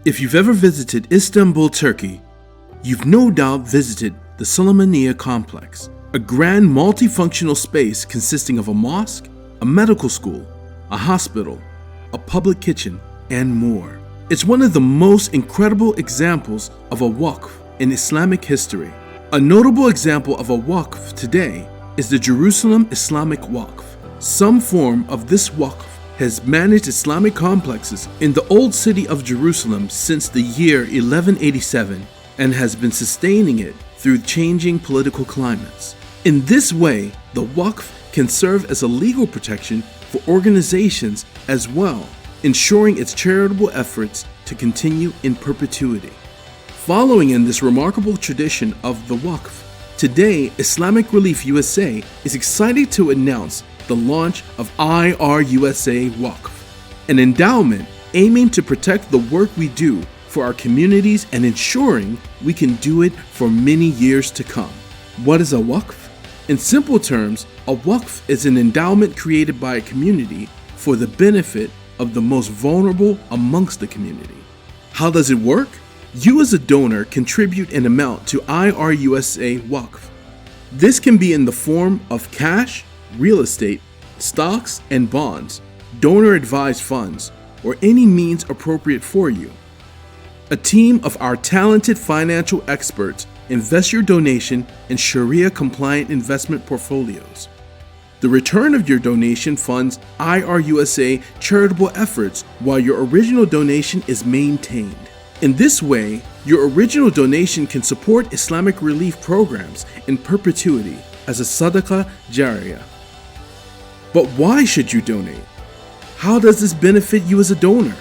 If you've ever visited Istanbul, Turkey, you've no doubt visited the Suleymaniye complex, a grand multifunctional space consisting of a mosque, a medical school, a hospital, a public kitchen, and more. It's one of the most incredible examples of a waqf in Islamic history. A notable example of a waqf today is the Jerusalem Islamic Waqf. Some form of this waqf has managed Islamic complexes in the old city of Jerusalem since the year 1187 and has been sustaining it through changing political climates. In this way, the waqf can serve as a legal protection for organizations as well, ensuring its charitable efforts to continue in perpetuity. Following in this remarkable tradition of the waqf, today Islamic Relief USA is excited to announce the launch of IRUSA Waqf, an endowment aiming to protect the work we do for our communities and ensuring we can do it for many years to come. What is a waqf? In simple terms, a waqf is an endowment created by a community for the benefit of the most vulnerable amongst the community. How does it work? You as a donor contribute an amount to IRUSA Waqf. This can be in the form of cash, real estate, stocks and bonds, donor-advised funds, or any means appropriate for you. A team of our talented financial experts invest your donation in Sharia-compliant investment portfolios. The return of your donation funds IRUSA charitable efforts while your original donation is maintained. In this way, your original donation can support Islamic relief programs in perpetuity as a sadaqah jariyah. But why should you donate? How does this benefit you as a donor?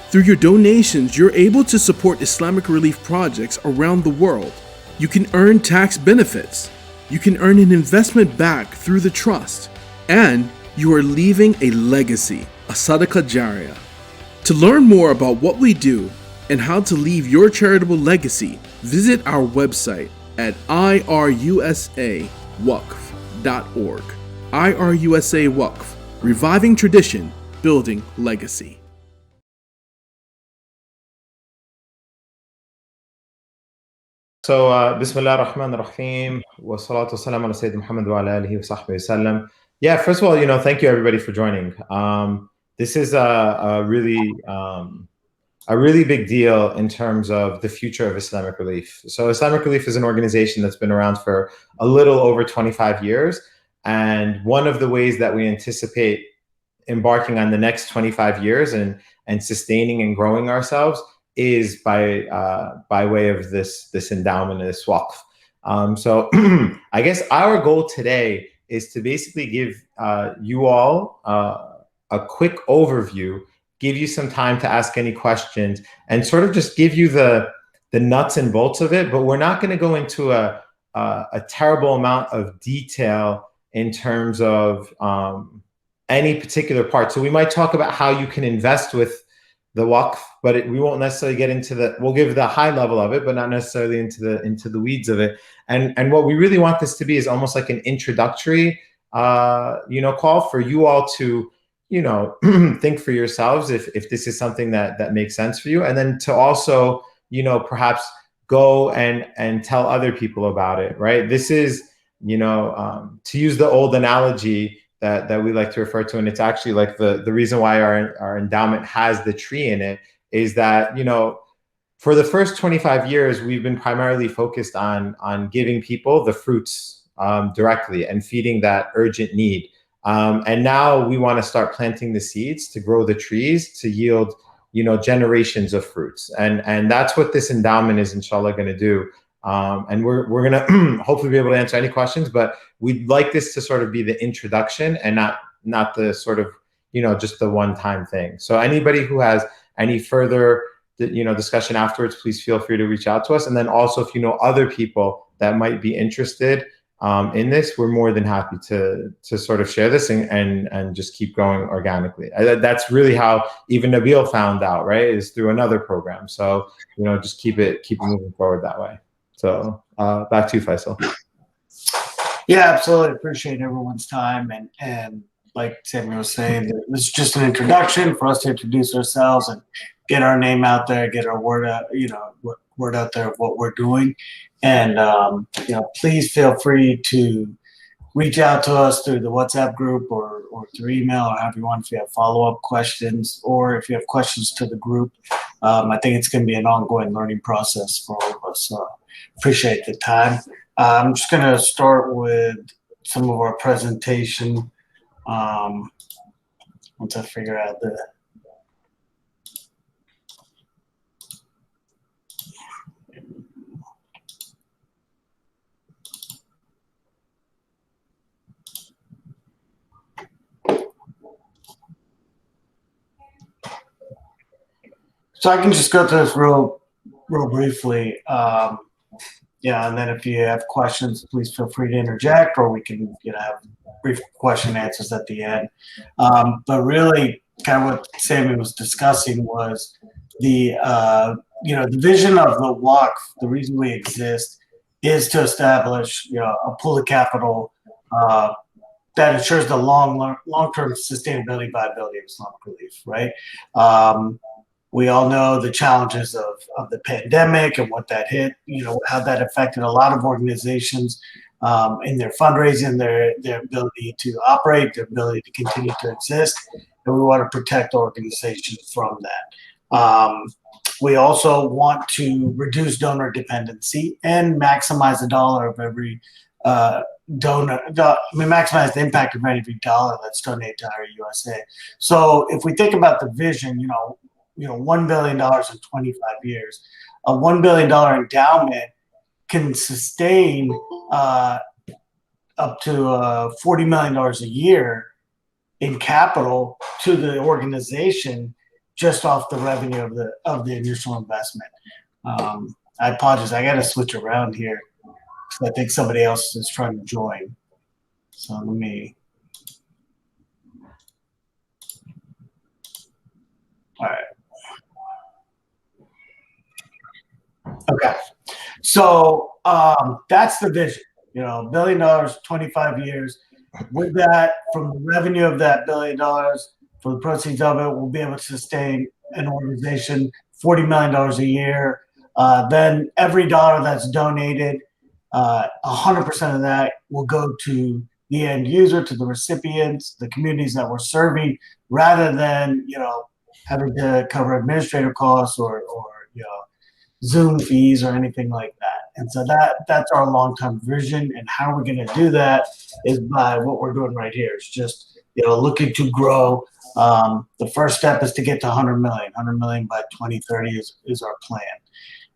Through your donations, you're able to support Islamic relief projects around the world. You can earn tax benefits. You can earn an investment back through the trust. And you are leaving a legacy, a sadaqah jariyah. To learn more about what we do and how to leave your charitable legacy, visit our website at irusawaqf.org. IRUSA Waqf, reviving tradition, building legacy. So, Bismillah ar-Rahman ar-Rahim, wa salatu wa salam ala Sayyidina Muhammad wa ala alihi wa sahbihi wa sallam. Yeah, first of all, thank you everybody for joining. This is a really big deal in terms of the future of Islamic Relief. So Islamic Relief is an organization that's been around for a little over 25 years. And one of the ways that we anticipate embarking on the next 25 years and sustaining and growing ourselves is by way of this endowment, this waqf. So I guess our goal today is to basically give you all a quick overview, give you some time to ask any questions, and sort of just give you the nuts and bolts of it. But we're not going to go into a terrible amount of detail in terms of any particular part. So we might talk about how you can invest with the waqf, but we won't necessarily get into we'll give the high level of it, but not necessarily into the weeds of it. And what we really want this to be is almost like an introductory, call for you all to, think for yourselves if this is something that makes sense for you. And then to also, perhaps go and tell other people about it, right? This is, to use the old analogy that we like to refer to, and it's actually like the reason why our endowment has the tree in it is that, for the first 25 years, we've been primarily focused on giving people the fruits directly and feeding that urgent need. And now we want to start planting the seeds to grow the trees to yield, generations of fruits. And that's what this endowment is, inshallah, going to do. And we're going to hopefully be able to answer any questions, but we'd like this to sort of be the introduction and not the sort of, just the one-time thing. So anybody who has any further, discussion afterwards, please feel free to reach out to us. And then also, if you know other people that might be interested in this, we're more than happy to sort of share this and just keep going organically. That's really how even Nabil found out, right? Is through another program. So, just keep it moving forward that way. So back to you, Faisal. Yeah, absolutely. Appreciate everyone's time. And like Samuel was saying, this is just an introduction for us to introduce ourselves and get our name out there, get our word out, word out there of what we're doing. And, please feel free to reach out to us through the WhatsApp group or through email or however you want if you have follow-up questions or if you have questions to the group. I think it's going to be an ongoing learning process for all of us. So appreciate the time. I'm just going to start with some of our presentation. Once I figure out the So I can just go through this real briefly. And then if you have questions, please feel free to interject, or we can have brief question and answers at the end. But really, kind of what Sammy was discussing was the vision of the Waqf. The reason we exist is to establish a pool of capital that ensures the long-term sustainability, viability of Islamic relief. Right. We all know the challenges of the pandemic and what that hit, how that affected a lot of organizations in their fundraising, their ability to operate, their ability to continue to exist. And we want to protect organizations from that. We also want to reduce donor dependency and maximize the dollar of every donor. Maximize the impact of every dollar that's donated to IRUSA. So if we think about the vision, $1 billion in 25 years. A $1 billion endowment can sustain up to $40 million a year in capital to the organization just off the revenue of the initial investment. I apologize. I got to switch around here because I think somebody else is trying to join. So let me. All right. Okay, so that's the vision. $1 billion, 25 years. With that, from the revenue of that $1 billion, for the proceeds of it, we'll be able to sustain an organization $40 million a year. Then every dollar that's donated, 100% of that will go to the end user, to the recipients, the communities that we're serving, rather than having to cover administrative costs or Zoom fees or anything like that. And so that's our long-term vision. And how we're going to do that is by what we're doing right here. It's just, looking to grow. The first step is to get to 100 million. 100 million by 2030 is our plan.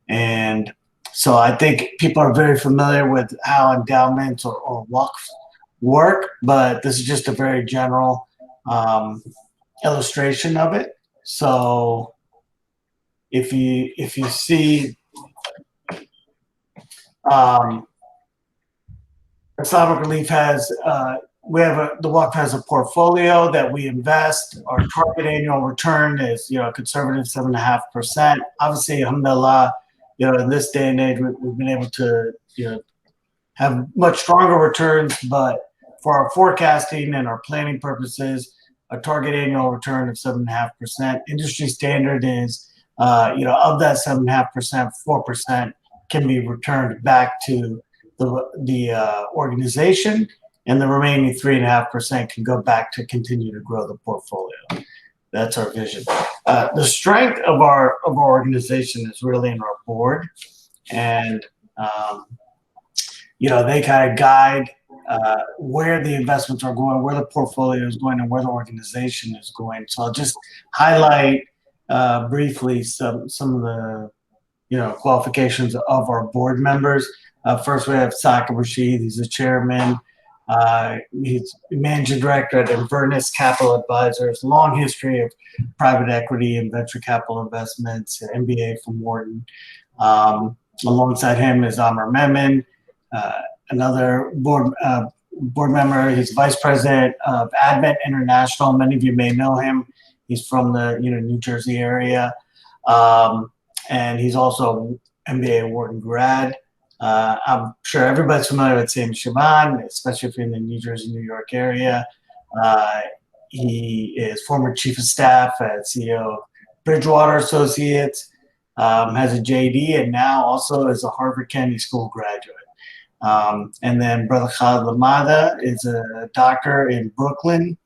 And so I think people are very familiar with how endowments or waqfs work, but this is just a very general illustration of it. So if you see Islamic Relief has the Waqf has a portfolio that we invest. Our target annual return is a conservative 7.5%. Obviously, alhamdulillah, in this day and age we've been able to have much stronger returns, but for our forecasting and our planning purposes, a target annual return of 7.5%. Industry standard is of that 7.5%, 4% can be returned back to the organization, and the remaining 3.5% can go back to continue to grow the portfolio. That's our vision. The strength of our organization is really in our board, and they kind of guide where the investments are going, where the portfolio is going, and where the organization is going. So I'll just highlight briefly some of the qualifications of our board members. First, we have Saqib Rashid. He's the chairman. He's managing director at Inverness Capital Advisors. Long history of private equity and venture capital investments. An MBA from Wharton. Alongside him is Amr Memon, another board member. He's vice president of Advent International. Many of you may know him. He's from the New Jersey area, and he's also MBA Wharton grad. I'm sure everybody's familiar with Sam Shaban, especially if you're in the New Jersey, New York area. He is former chief of staff at CEO of Bridgewater Associates, has a JD, and now also is a Harvard Kennedy School graduate. And then Brother Khalid Lamada is a doctor in Brooklyn,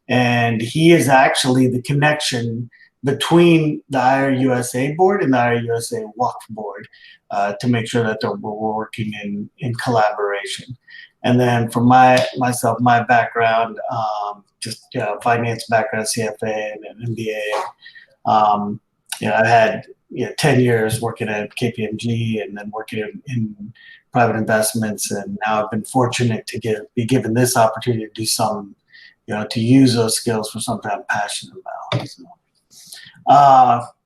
and he is actually the connection between the IRUSA board and the IRUSA Waqf board to make sure that we're working in collaboration. And then for myself, my background, just finance background, CFA and an MBA. I had 10 years working at KPMG and then working in private investments, and now I've been fortunate to be given this opportunity to do some, to use those skills for something I'm passionate about.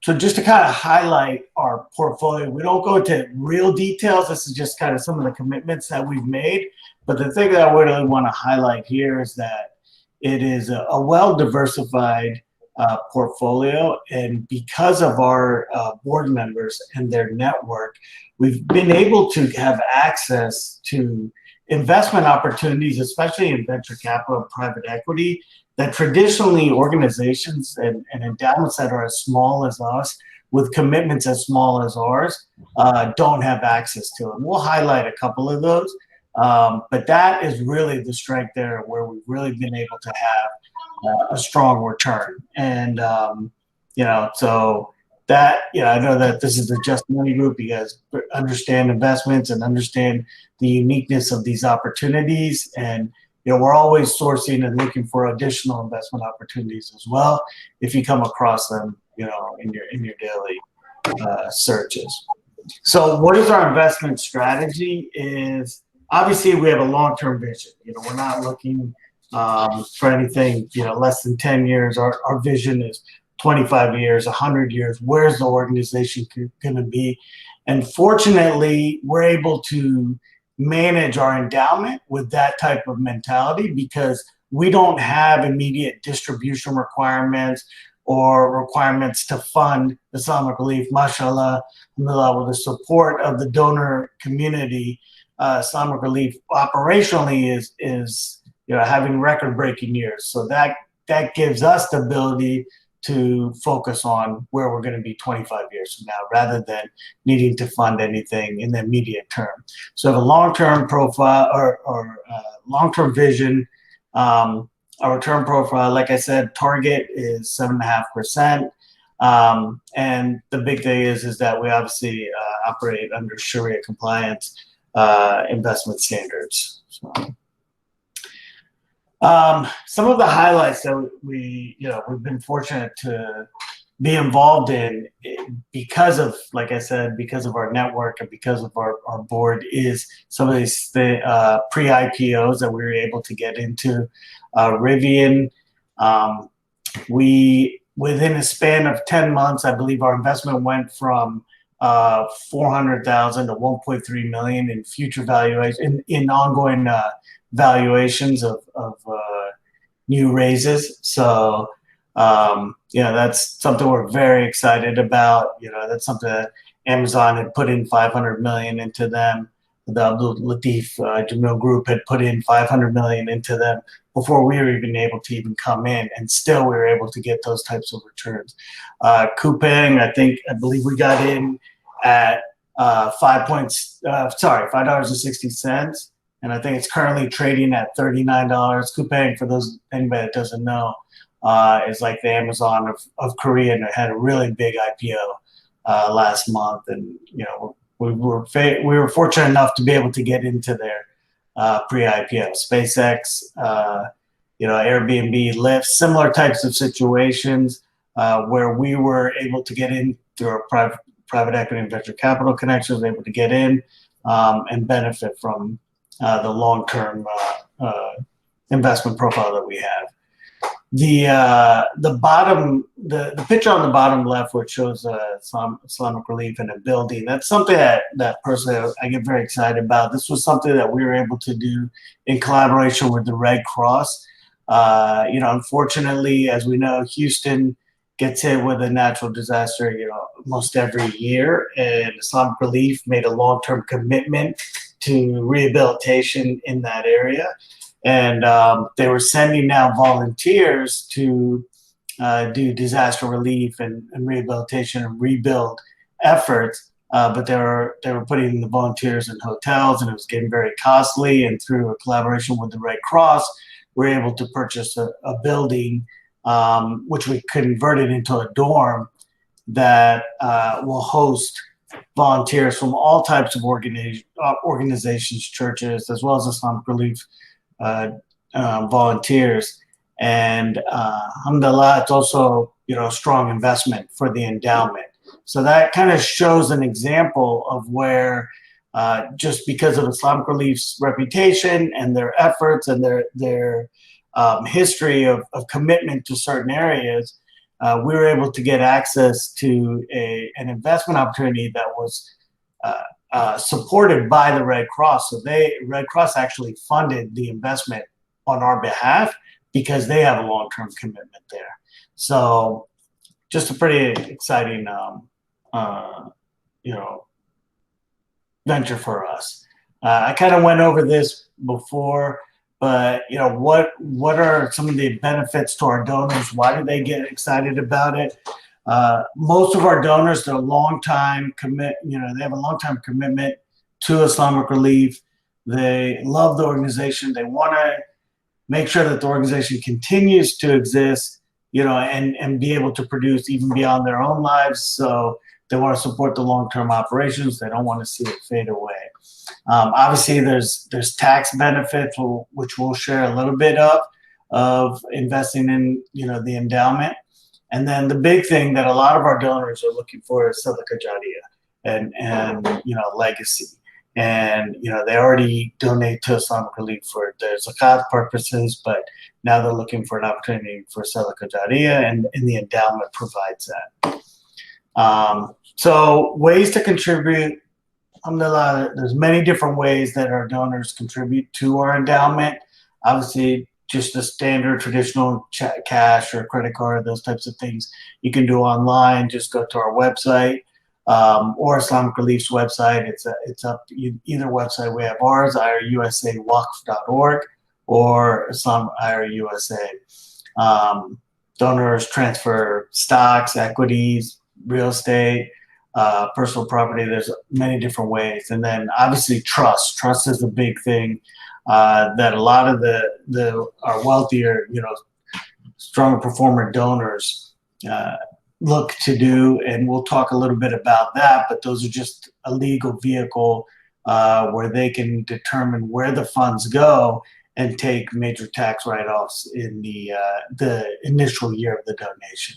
So just to kind of highlight our portfolio, we don't go into real details. This is just kind of some of the commitments that we've made. But the thing that I really want to highlight here is that it is a well-diversified portfolio, and because of our board members and their network, we've been able to have access to investment opportunities, especially in venture capital and private equity, that traditionally organizations and endowments that are as small as us, with commitments as small as ours, don't have access to. And we'll highlight a couple of those, but that is really the strength there, where we've really been able to have a strong return. And so that, I know that this is the Just Money Group. You guys understand investments and understand the uniqueness of these opportunities, and we're always sourcing and looking for additional investment opportunities as well, if you come across them, in your daily searches. So what is our investment strategy? Is obviously we have a long-term vision. We're not looking for anything, less than 10 years. Our vision is 25 years, 100 years. Where's the organization going to be? And fortunately, we're able to manage our endowment with that type of mentality, because we don't have immediate distribution requirements or requirements to fund Islamic Relief. Mashallah, with the support of the donor community, Islamic Relief operationally is having record-breaking years. So that gives us the ability to focus on where we're going to be 25 years from now, rather than needing to fund anything in the immediate term. So have a long-term profile or long-term vision. Our return profile, like I said, target is 7.5%. And the big thing is that we obviously operate under Sharia compliance investment standards. So. Some of the highlights that we've been fortunate to be involved in because of, like I said, because of our network and because of our board, is some of these pre-IPOs that we were able to get into. Rivian, within a span of 10 months, I believe our investment went from $400,000 to $1.3 million in future valuation, in ongoing valuations of new raises. So that's something we're very excited about. That's something that Amazon had put in $500 million into them. The Abdul Latif Jamil Group had put in $500 million into them before we were even able to even come in, and still we were able to get those types of returns. Coupang, I believe we got in at $5.60, and I think it's currently trading at $39. Coupang, for anybody that doesn't know, is like the Amazon of Korea, and it had a really big IPO last month, and we were fortunate enough to be able to get into their pre-IPO. SpaceX, Airbnb, Lyft, similar types of situations where we were able to get in through our private equity and venture capital connections, able to get in and benefit from the long-term investment profile that we have. The picture on the bottom left, which shows Islamic Relief in a building, that's something that personally I get very excited about. This was something that we were able to do in collaboration with the Red Cross. Unfortunately, as we know, Houston gets hit with a natural disaster, almost every year, and Islamic Relief made a long-term commitment to rehabilitation in that area. And they were sending out volunteers to do disaster relief and rehabilitation and rebuild efforts. But they were putting the volunteers in hotels, and it was getting very costly. And through a collaboration with the Red Cross, we were able to purchase a building, which we converted into a dorm that will host volunteers from all types of organizations, churches, as well as Islamic Relief volunteers. And alhamdulillah, it's also, a strong investment for the endowment. So that kind of shows an example of where just because of Islamic Relief's reputation and their efforts and their history of commitment to certain areas, we were able to get access to an investment opportunity that was supported by the Red Cross. So Red Cross actually funded the investment on our behalf because they have a long-term commitment there. So just a pretty exciting, venture for us. I kind of went over this before, but what are some of the benefits to our donors? Why do they get excited about it? Most of our donors, they're long-time they have a long-time commitment to Islamic Relief. They love the organization. They want to make sure that the organization continues to exist, and be able to produce even beyond their own lives. So they want to support the long-term operations. They don't want to see it fade away. Obviously, there's tax benefits, which we'll share a little bit of investing in, the endowment. And then the big thing that a lot of our donors are looking for is Sadaqah Jariyah and legacy. And, they already donate to Islamic Relief for their zakat purposes, but now they're looking for an opportunity for Sadaqah Jariyah, and the endowment provides that. So ways to contribute, alhamdulillah, there's many different ways that our donors contribute to our endowment. Obviously, just the standard traditional cash or credit card, those types of things you can do online. Just go to our website. Or Islamic Relief's website. It's up either website. We have ours, IRUSA or Islam IRUSA. Donors transfer stocks, equities, real estate, personal property. There's many different ways. And then obviously trust. Trust is the big thing that a lot of our wealthier, stronger performer donors look to do, and we'll talk a little bit about that, but those are just a legal vehicle where they can determine where the funds go and take major tax write-offs in the initial year of the donation.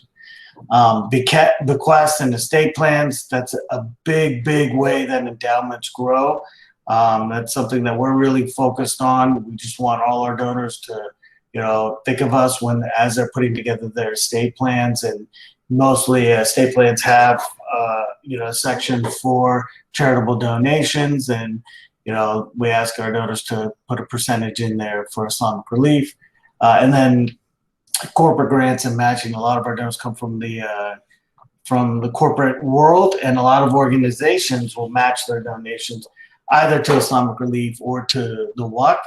Bequests and estate plans, that's a big way that endowments grow. That's something that we're really focused on. We just want all our donors to think of us as they're putting together their estate plans. And mostly estate plans have a section for charitable donations, and we ask our donors to put a percentage in there for Islamic Relief, and then corporate grants and matching. A lot of our donors come from the corporate world, and a lot of organizations will match their donations either to Islamic Relief or to the Waqf.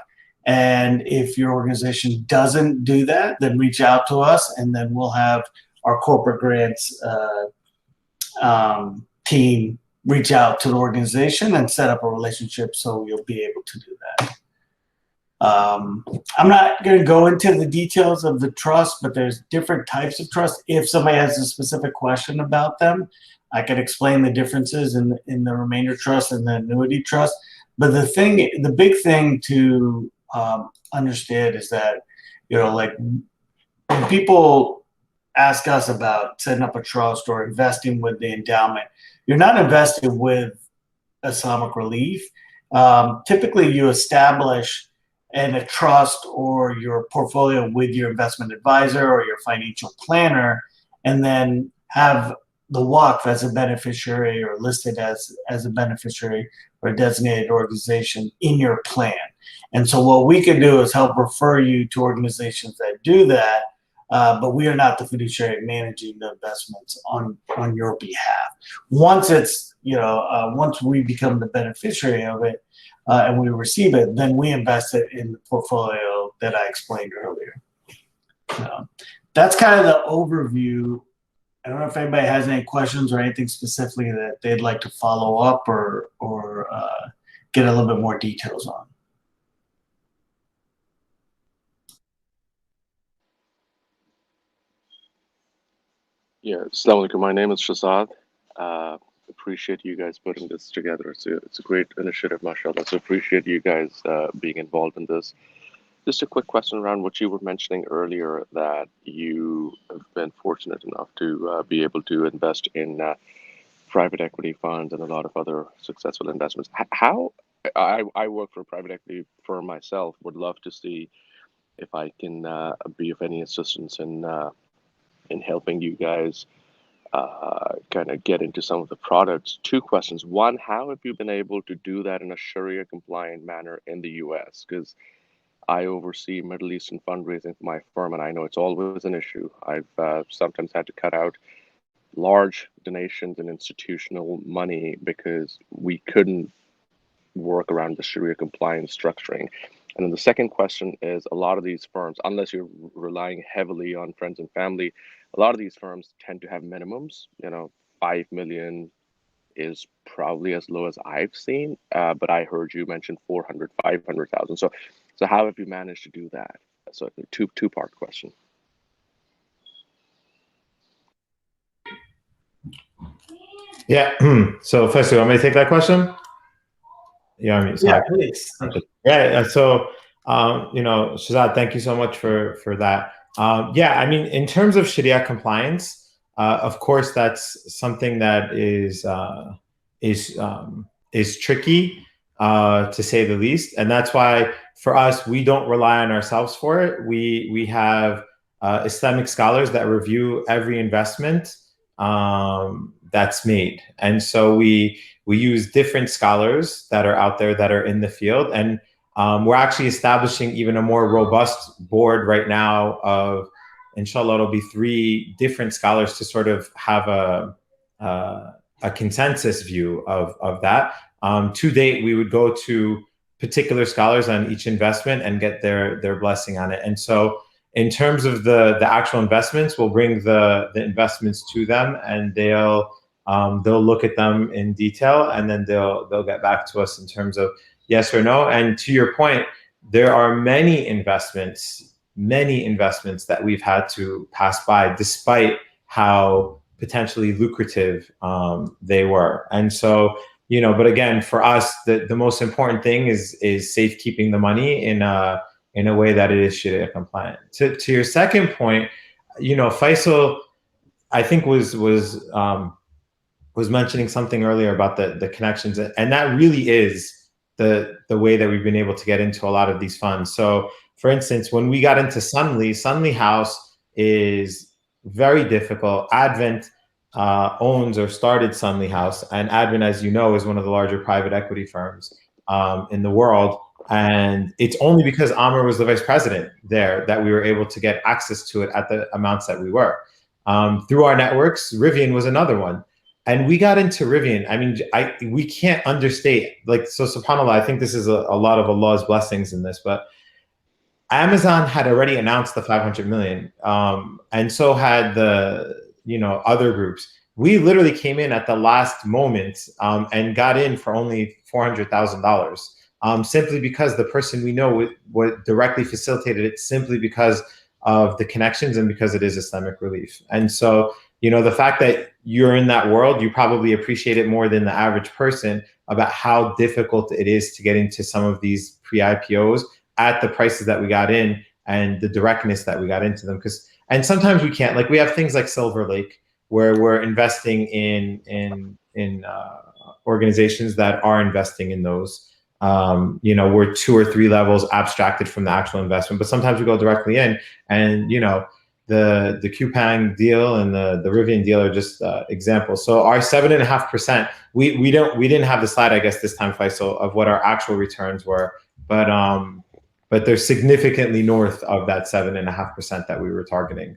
And if your organization doesn't do that, then reach out to us, and then we'll have our corporate grants team reach out to the organization and set up a relationship so you'll be able to do that. I'm not going to go into the details of the trust, but there's different types of trust. If somebody has a specific question about them, I can explain the differences in the remainder trust and the annuity trust. But the big thing to understand is that, when people ask us about setting up a trust or investing with the endowment, you're not investing with Islamic Relief. Typically, you establish a trust or your portfolio with your investment advisor or your financial planner, and then have the Waqf as a beneficiary or listed as a beneficiary or a designated organization in your plan. And so what we can do is help refer you to organizations that do that, but we are not the fiduciary managing the investments on your behalf. Once once we become the beneficiary of it and we receive it, then we invest it in the portfolio that I explained earlier. that's kind of the overview. I don't know if anybody has any questions or anything specifically that they'd like to follow up or get a little bit more details on. Yeah, Assalamu alaikum. My name is Shazad. Appreciate you guys putting this together. It's a great initiative, mashallah. So appreciate you guys being involved in this. Just a quick question around what you were mentioning earlier, that you have been fortunate enough to be able to invest in private equity funds and a lot of other successful investments. How I work for a private equity firm myself. Would love to see if I can be of any assistance in helping you guys kind of get into some of the products. Two questions. One, how have you been able to do that in a Sharia compliant manner in the US? Because I oversee Middle Eastern fundraising for my firm, and I know it's always an issue. I've sometimes had to cut out large donations and institutional money because we couldn't work around the Sharia compliance structuring. And then the second question is, a lot of these firms, unless you're relying heavily on friends and family, a lot of these firms tend to have minimums. 5 million is probably as low as I've seen, but I heard you mention 400, 500,000. So how have you managed to do that? So two-part question. Yeah. So first, you want me to take that question? Yeah, please. Yeah. So, Shazad, thank you so much for that. Yeah, I mean, in terms of Sharia compliance, of course, that's something that is tricky, to say the least, and that's why for us, we don't rely on ourselves for it. We have Islamic scholars that review every investment that's made, and so we use different scholars that are out there that are in the field, and we're actually establishing even a more robust board right now of, inshallah, it'll be 3 different scholars to sort of have a consensus view of that. To date, we would go to particular scholars on each investment and get their blessing on it. And so in terms of the actual investments, we'll bring the investments to them, and they'll look at them in detail, and then they'll get back to us in terms of yes or no. And to your point, there are many investments that we've had to pass by, despite how potentially lucrative they were. And so, but again, for us, the most important thing is safekeeping the money in a way that it is Sharia compliant. To your second point, Faisal, I think was mentioning something earlier about the connections, and that really is the way that we've been able to get into a lot of these funds. So, for instance, when we got into Sunli House is very difficult. Advent owns or started Sunli House, and Advent, as you know, is one of the larger private equity firms in the world. And it's only because Amr was the vice president there that we were able to get access to it at the amounts that we were. Through our networks, Rivian was another one. And we got into Rivian. I mean, we can't understate, so subhanAllah, I think this is a lot of Allah's blessings in this, but Amazon had already announced the 500 million, and so had the other groups. We literally came in at the last moment and got in for only $400,000, simply because the person we know would directly facilitated it, simply because of the connections and because it is Islamic relief. And so, the fact that you're in that world, you probably appreciate it more than the average person about how difficult it is to get into some of these pre-IPOs at the prices that we got in and the directness that we got into them. And sometimes we can't, we have things like Silver Lake, where we're investing in organizations that are investing in those. We're 2 or 3 levels abstracted from the actual investment, but sometimes we go directly in, and the Coupang deal and the Rivian deal are just examples. So our 7.5%, we didn't have the slide, I guess, this time, Faisal, of what our actual returns were, but they're significantly north of that 7.5% that we were targeting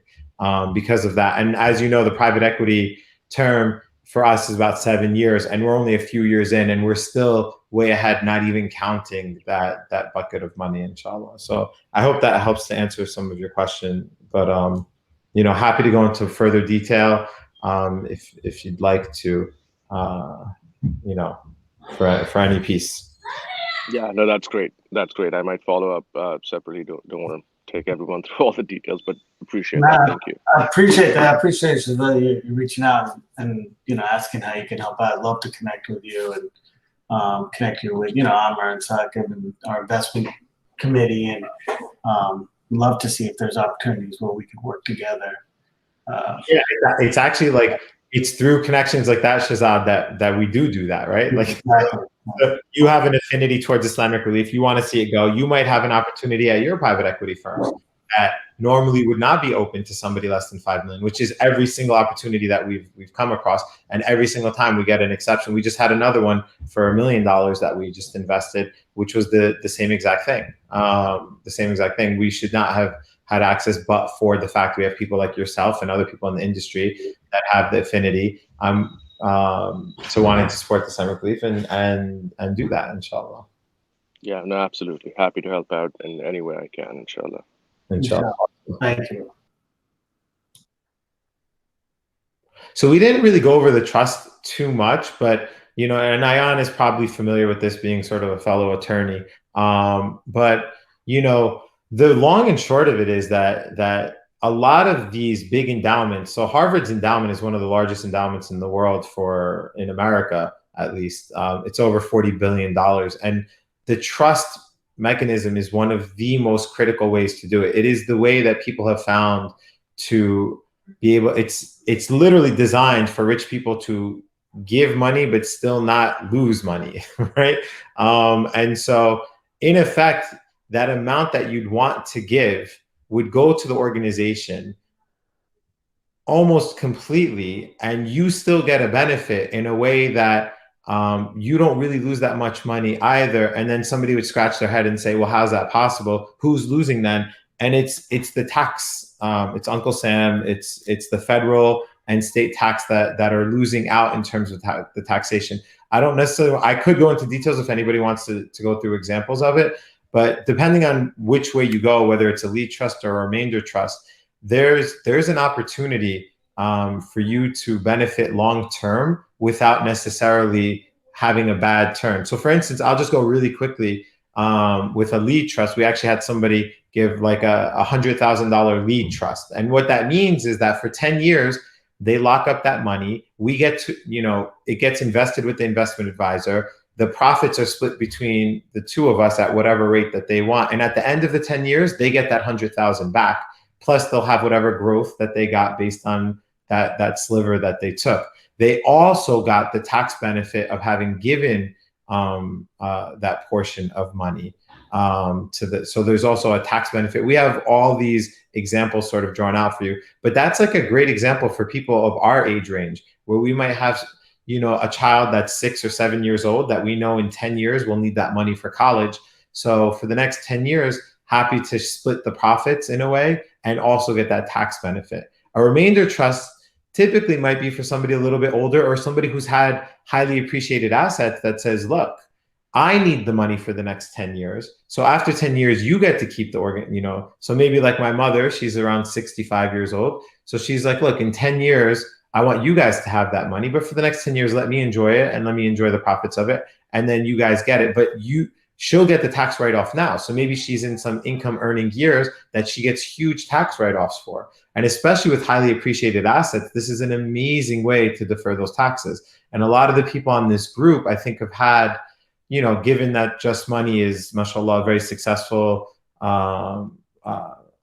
because of that. And as you know, the private equity term for us is about 7 years, and we're only a few years in, and we're still way ahead, not even counting that bucket of money, inshallah. So I hope that helps to answer some of your question. But happy to go into further detail if you'd like to, for any piece. Yeah, no, that's great. That's great. I might follow up separately. Don't want to take everyone through all the details, but appreciate that. Thank you. I appreciate that. I appreciate you reaching out and asking how you can help out. I'd love to connect with you and connect you with Amr and Sakib and our investment committee, and love to see if there's opportunities where we could work together. Yeah, it's actually like it's through connections like that, Shahzad, that we do that, right? Like exactly. you have an affinity towards Islamic relief, you want to see it go. You might have an opportunity at your private equity firm that normally would not be open to somebody less than 5 million, which is every single opportunity that we've come across, and every single time we get an exception. We just had another one for $1 million that we just invested, which was the same exact thing. The same exact thing. We should not have had access, but for the fact we have people like yourself and other people in the industry that have the affinity. So wanting to support the Islamic relief and do that, inshallah. Yeah, no, absolutely. Happy to help out in any way I can, inshallah. Inshallah. Thank you. So we didn't really go over the trust too much, but and Ayan is probably familiar with this, being sort of a fellow attorney. But the long and short of it is that a lot of these big endowments, so Harvard's endowment is one of the largest endowments in the world in America, at least. It's over $40 billion. And the trust mechanism is one of the most critical ways to do it. It is the way that people have found to be able, it's literally designed for rich people to give money, but still not lose money, right? And so in effect, that amount that you'd want to give would go to the organization almost completely, and you still get a benefit in a way that you don't really lose that much money either. And then somebody would scratch their head and say, well, how's that possible? Who's losing then? And it's the tax. It's Uncle Sam. It's the federal and state tax that are losing out in terms of the taxation. I don't necessarily, I could go into details if anybody wants to go through examples of it. But depending on which way you go, whether it's a lead trust or a remainder trust, there's an opportunity for you to benefit long term without necessarily having a bad turn. So for instance, I'll just go really quickly with a lead trust. We actually had somebody give like a $100,000 lead trust. And what that means is that for 10 years, they lock up that money. We get to, it gets invested with the investment advisor. The profits are split between the two of us at whatever rate that they want. And at the end of the 10 years, they get that 100,000 back. Plus they'll have whatever growth that they got based on that sliver that they took. They also got the tax benefit of having given that portion of money so there's also a tax benefit. We have all these examples sort of drawn out for you, but that's like a great example for people of our age range, where we might have a child that's 6 or 7 years old that we know in 10 years will need that money for college. So for the next 10 years, happy to split the profits in a way and also get that tax benefit. A remainder trust typically might be for somebody a little bit older or somebody who's had highly appreciated assets that says, look, I need the money for the next 10 years. So after 10 years, you get to keep the organ, So maybe like my mother, she's around 65 years old. So she's like, look, in 10 years, I want you guys to have that money, but for the next 10 years, let me enjoy it and let me enjoy the profits of it. And then you guys get it, but she'll get the tax write-off now. So maybe she's in some income earning years that she gets huge tax write-offs for. And especially with highly appreciated assets, this is an amazing way to defer those taxes. And a lot of the people on this group, I think, have had, given that Just Money is, mashallah, a very successful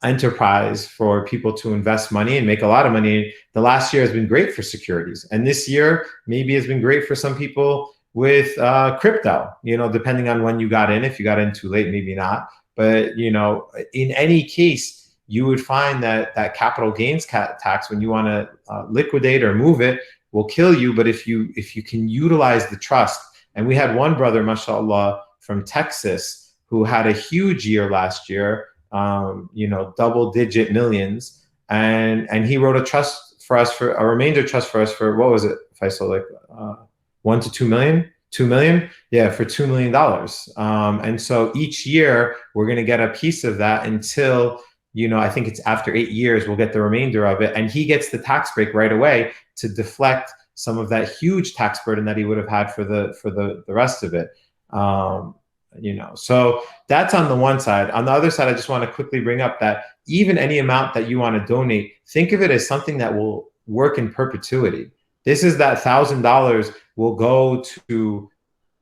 enterprise for people to invest money and make a lot of money. The last year has been great for securities. And this year maybe has been great for some people with crypto, depending on when you got in. If you got in too late, maybe not. But, in any case, you would find that capital gains tax, when you want to liquidate or move it, will kill you. But if you can utilize the trust, and we had one brother, mashallah, from Texas, who had a huge year last year, double-digit millions, and he wrote a trust for us, for a remainder trust for us for, what was it, Faisal, like 1 to 2 million? 2 million? Yeah, for $2 million. And so each year we're going to get a piece of that until, I think it's after 8 years, we'll get the remainder of it. And he gets the tax break right away to deflect some of that huge tax burden that he would have had for the rest of it. So that's on the one side. On the other side, I just want to quickly bring up that even any amount that you want to donate, think of it as something that will work in perpetuity. This is that $1,000 will go to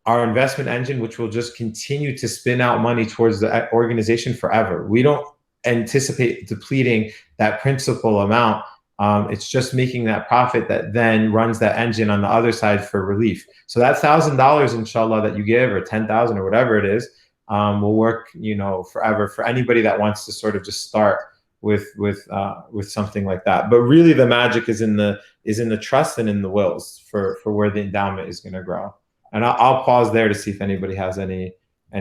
our investment engine, which will just continue to spin out money towards the organization forever. We don't anticipate depleting that principal amount. It's just making that profit that then runs that engine on the other side for relief. So that $1,000, inshallah, that you give, or 10,000 or whatever it is, will work, forever for anybody that wants to sort of just start with something like that. But really, the magic is in the trust and in the wills for where the endowment is going to grow. And I'll pause there to see if anybody has any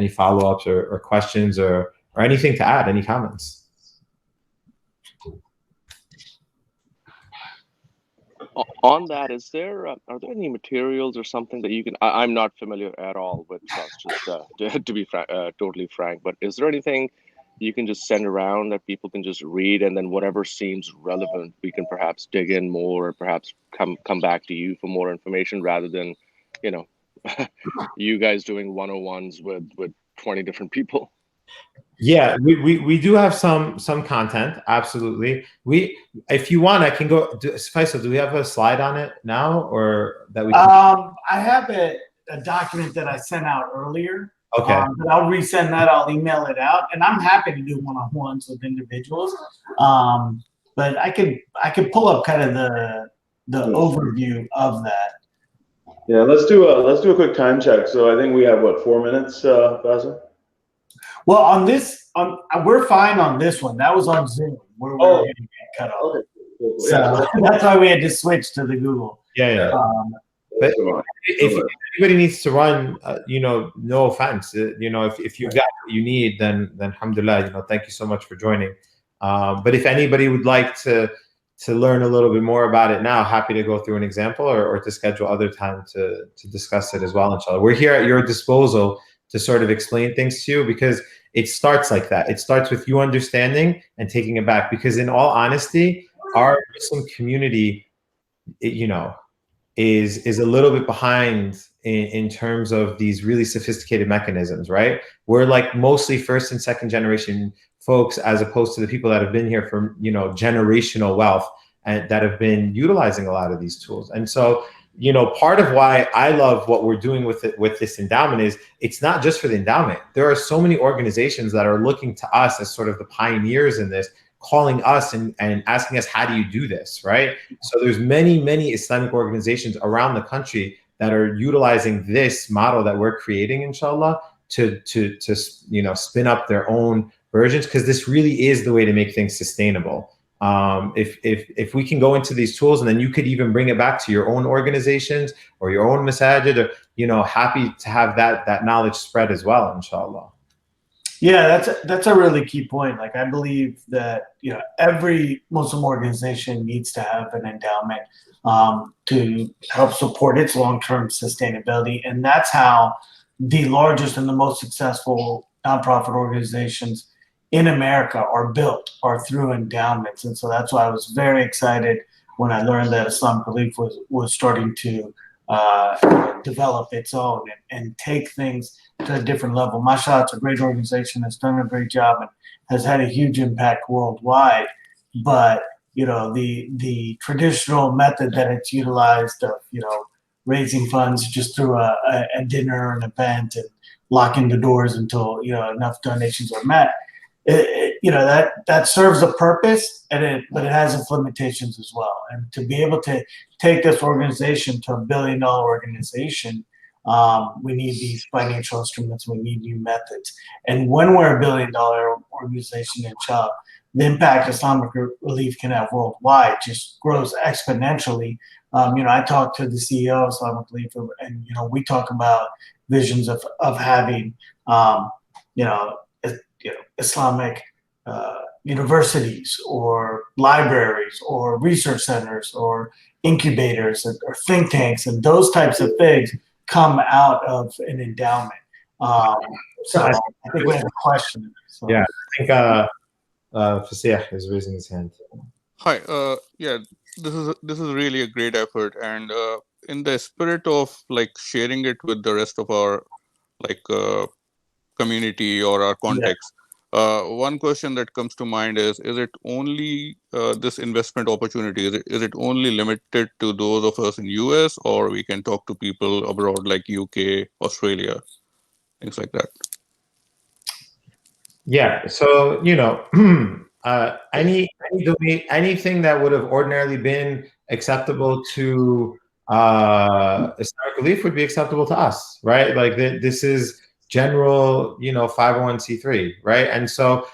follow-ups or questions or anything to add, any comments. On that, are there any materials or something that you can? I'm not familiar at all with trust, just to be totally frank. But is there anything you can just send around that people can just read, and then whatever seems relevant, we can perhaps dig in more, or perhaps come back to you for more information, rather than, you guys doing 101s with 20 different people? Yeah, we do have some content. Absolutely. If you want, I can go. Faisal, do we have a slide on it now, or that we? I have a document that I sent out earlier. Okay. But I'll resend that. I'll email it out, and I'm happy to do one-on-ones with individuals. But I could pull up kind of the overview of that. Yeah, let's do a quick time check. So I think we have 4 minutes, Basil? Well, we're fine on this one. That was on Zoom. We're getting cut off. Okay. Cool. So that's why we had to switch to the Google. Yeah. But if anybody needs to run, no offense. If you've got what you need, then alhamdulillah. Thank you so much for joining. But if anybody would like to learn a little bit more about it now, happy to go through an example or to schedule other time to discuss it as well, inshallah. We're here at your disposal to sort of explain things to you, because it starts like that. It starts with you understanding and taking it back. Because in all honesty, our Muslim community, is a little bit behind in terms of these really sophisticated mechanisms, right? We're like mostly first and second generation folks, as opposed to the people that have been here for, generational wealth and that have been utilizing a lot of these tools. And so, part of why I love what we're doing with this endowment is it's not just for the endowment. There are so many organizations that are looking to us as sort of the pioneers in this, calling us and asking us, how do you do this, right? So there's many Islamic organizations around the country that are utilizing this model that we're creating, inshallah, to spin up their own versions, because this really is the way to make things sustainable. If we can go into these tools, and then you could even bring it back to your own organizations or your own masajid, or happy to have that knowledge spread as well, inshallah. Yeah, that's a really key point. Like, I believe that every Muslim organization needs to have an endowment to help support its long-term sustainability, and that's how the largest and the most successful nonprofit organizations in America are through endowments. And so that's why I was very excited when I learned that Islamic Relief was starting to develop its own and take things to a different level. MashaAllah, it's a great organization, has done a great job and has had a huge impact worldwide. But the traditional method that it's utilized of raising funds just through a dinner or an event and locking the doors until enough donations are met, that serves a purpose, but it has its limitations as well. And to be able to take this organization to $1 billion organization, we need these financial instruments. We need new methods. And when we're $1 billion organization, inshallah, the impact Islamic Relief can have worldwide just grows exponentially. I talked to the CEO of Islamic Relief, and we talk about visions of having Islamic universities or libraries or research centers or incubators or think tanks, and those types of things come out of an endowment. So I think we have a question. So. Yeah, I think Fasih is raising his hand. Hi. Yeah, this is really a great effort, and in the spirit of like sharing it with the rest of our like community or our context, one question that comes to mind is it only this investment opportunity? Is it only limited to those of us in US, or we can talk to people abroad like UK, Australia, things like that? Yeah. So, anything that would have ordinarily been acceptable to Islamic relief would be acceptable to us, right? Like this is general, 501c3, right? And so,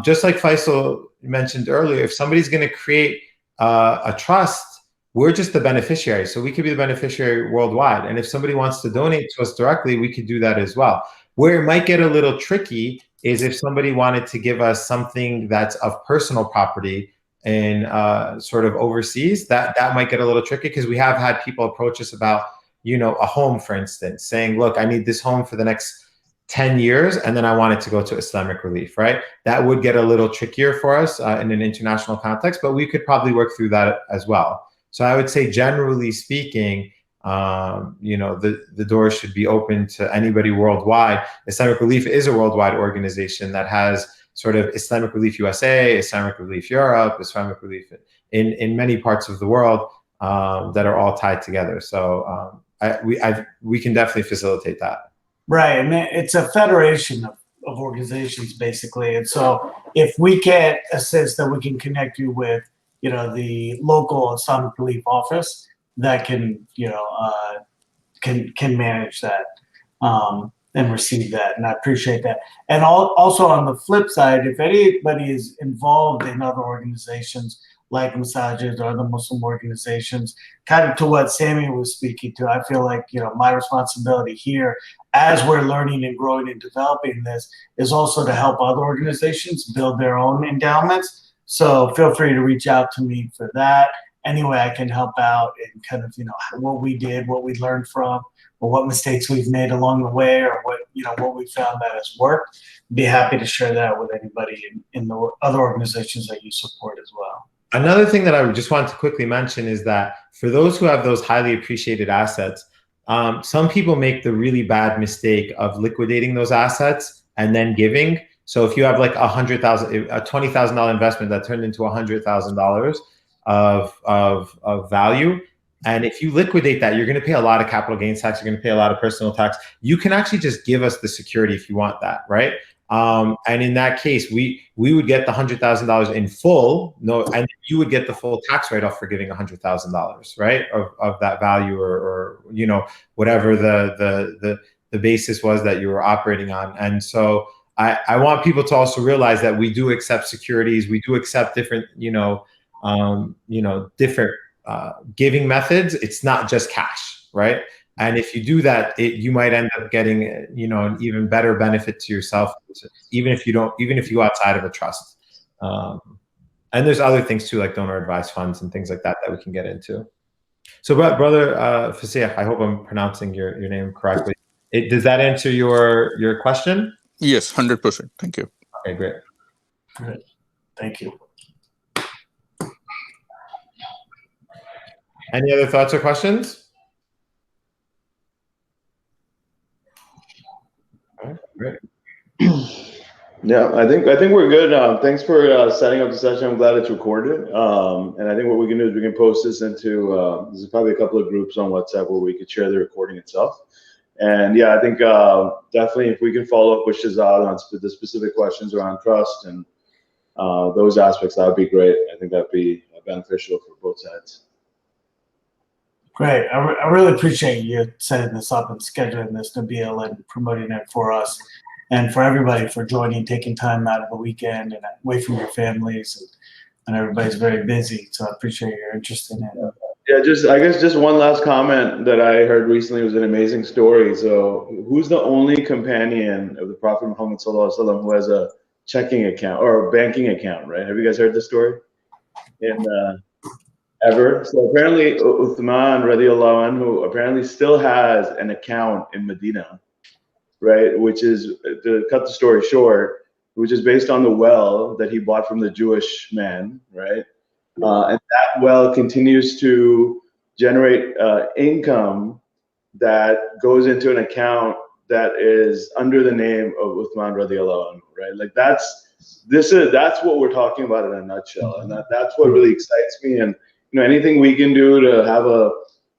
just like Faisal mentioned earlier, if somebody's going to create a trust, we're just the beneficiary. So we could be the beneficiary worldwide. And if somebody wants to donate to us directly, we could do that as well. Where it might get a little tricky is if somebody wanted to give us something that's of personal property in sort of overseas, that might get a little tricky, because we have had people approach us about, a home, for instance, saying, look, I need this home for the next 10 years, and then I want it to go to Islamic Relief, right? That would get a little trickier for us in an international context, but we could probably work through that as well. So I would say, generally speaking, the doors should be open to anybody worldwide. Islamic Relief is a worldwide organization that has sort of Islamic Relief USA, Islamic Relief Europe, Islamic Relief in many parts of the world that are all tied together. So we can definitely facilitate that. Right, and it's a federation of organizations, basically. And so if we can't assist, then we can connect you with, the local Islamic Relief office that can, can manage that and receive that. And I appreciate that. And also on the flip side, if anybody is involved in other organizations like Masajid or other Muslim organizations, kind of to what Sammy was speaking to, I feel like, my responsibility here as we're learning and growing and developing this is also to help other organizations build their own endowments. So feel free to reach out to me for that. Any way I can help out and kind of, what we did, what we learned from, or what mistakes we've made along the way, or what we found that has worked. Be happy to share that with anybody in the other organizations that you support as well. Another thing that I would just want to quickly mention is that for those who have those highly appreciated assets, some people make the really bad mistake of liquidating those assets and then giving. So if you have like a $20,000 investment that turned into $100,000 of value, and if you liquidate that, you're going to pay a lot of capital gains tax. You're going to pay a lot of personal tax. You can actually just give us the security if you want that, right? And in that case, we would get the $100,000 in full. And you would get the full tax write-off for giving $100,000, right, of that value, or whatever the basis was that you were operating on. And so I want people to also realize that we do accept securities. We do accept different different giving methods. It's not just cash, right? And if you do that, you might end up getting, an even better benefit to yourself, even if you go outside of a trust. And there's other things too, like donor advised funds and things like that we can get into. So, brother Fasih, I hope I'm pronouncing your name correctly. Does that answer your question? Yes, 100%. Thank you. Okay, great. Great. Thank you. Any other thoughts or questions? All right, great. Yeah, I think we're good. Thanks for setting up the session. I'm glad it's recorded. And I think what we can do is we can post this into there's probably a couple of groups on WhatsApp where we could share the recording itself. And yeah, I think definitely if we can follow up with Shahzad on the specific questions around trust and those aspects, that would be great. I think that'd be beneficial for both sides. Great. I really appreciate you setting this up and scheduling this, Nabil, and promoting it for us and for everybody for joining, taking time out of the weekend and away from your families. And everybody's very busy, so I appreciate your interest in it. Yeah, I guess just one last comment that I heard recently was an amazing story. So who's the only companion of the Prophet Muhammad Sallallahu Alaihi Wasallam who has a checking account or a banking account, right? Have you guys heard this story? Ever? So apparently Uthman radiallahu anhu apparently still has an account in Medina, right? Which is, to cut the story short, which is based on the well that he bought from the Jewish man, right? And that well continues to generate income that goes into an account that is under the name of Uthman radiallahu anhu, right? Like that's what we're talking about in a nutshell, and that's what really excites me. And anything we can do to have a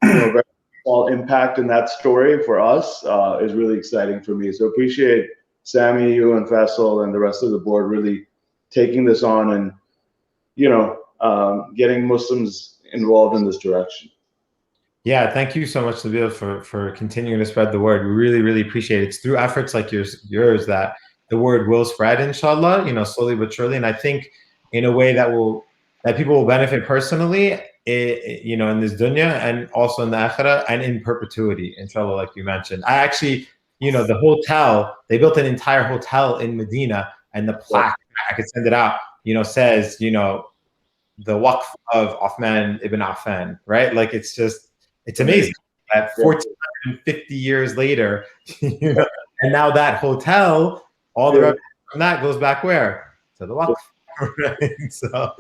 very small impact in that story for us is really exciting for me. So appreciate Sammy, you, and Faisal, and the rest of the board really taking this on and getting Muslims involved in this direction. Yeah, thank you so much, Nabil, for continuing to spread the word. We really, really appreciate it. It's through efforts like yours that the word will spread, inshallah, slowly but surely. And I think in a way that people will benefit personally, in this dunya and also in the akhirah and in perpetuity, inshallah, like you mentioned. I actually, the hotel, they built an entire hotel in Medina, and the plaque, I could send it out, says, the Waqf of Uthman ibn Affan, right? Like, it's amazing that 1450 years later, and now that hotel, all the revenue from that goes back where? To the Waqf, right? So,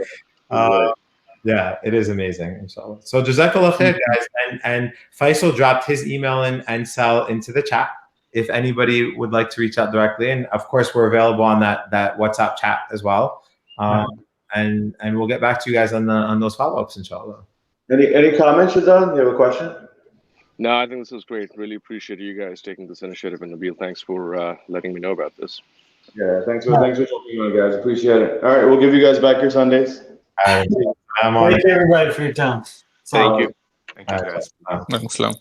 yeah, it is amazing, inshallah. So jazakallah khair, guys. And Faisal dropped his email and Sal into the chat if anybody would like to reach out directly. And of course, we're available on that WhatsApp chat as well. And we'll get back to you guys on those follow-ups, inshallah. Any comments, Shazan? You have a question? No, I think this is great. Really appreciate you guys taking this initiative. And Nabil, thanks for letting me know about this. Yeah, thanks for jumping on, guys. Appreciate it. All right, we'll give you guys back your Sundays. Thank you, everybody, for your time. Thank you. Thank you, guys. Islam.